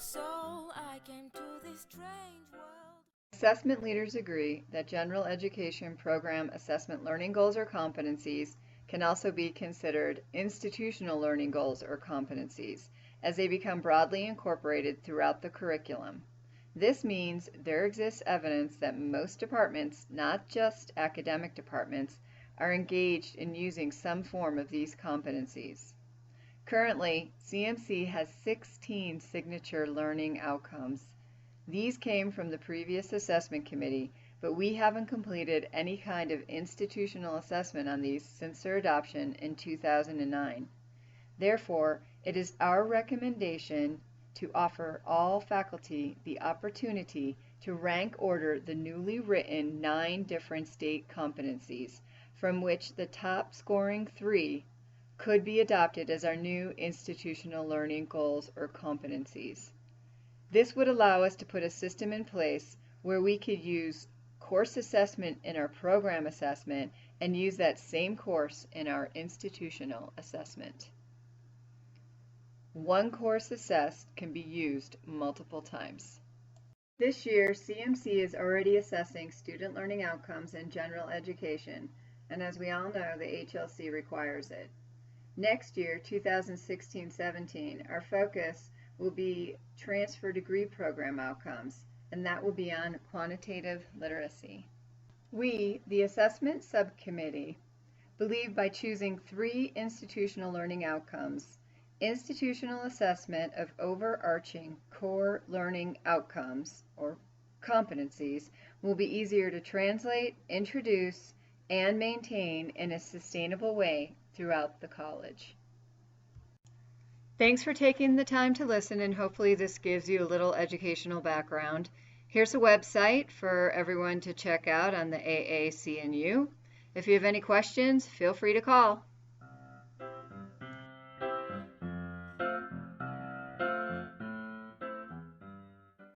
so I came to this strange world. Assessment leaders agree that general education program assessment learning goals or competencies can also be considered institutional learning goals or competencies, as they become broadly incorporated throughout the curriculum. This means there exists evidence that most departments, not just academic departments, are engaged in using some form of these competencies. Currently, CMC has 16 signature learning outcomes. These came from the previous assessment committee, but we haven't completed any kind of institutional assessment on these since their adoption in 2009. Therefore, it is our recommendation to offer all faculty the opportunity to rank order the newly written 9 different state competencies, from which the top scoring 3 could be adopted as our new institutional learning goals or competencies. This would allow us to put a system in place where we could use course assessment in our program assessment and use that same course in our institutional assessment. One course assessed can be used multiple times. This year, CMC is already assessing student learning outcomes in general education, and as we all know, the HLC requires it. Next year, 2016-17, our focus will be transfer degree program outcomes, and that will be on quantitative literacy. We, the assessment subcommittee, believe by choosing 3 institutional learning outcomes, institutional assessment of overarching core learning outcomes or competencies will be easier to translate, introduce, and maintain in a sustainable way throughout the college. Thanks for taking the time to listen, and hopefully this gives you a little educational background. Here's a website for everyone to check out on the AAC&U. If you have any questions, feel free to call.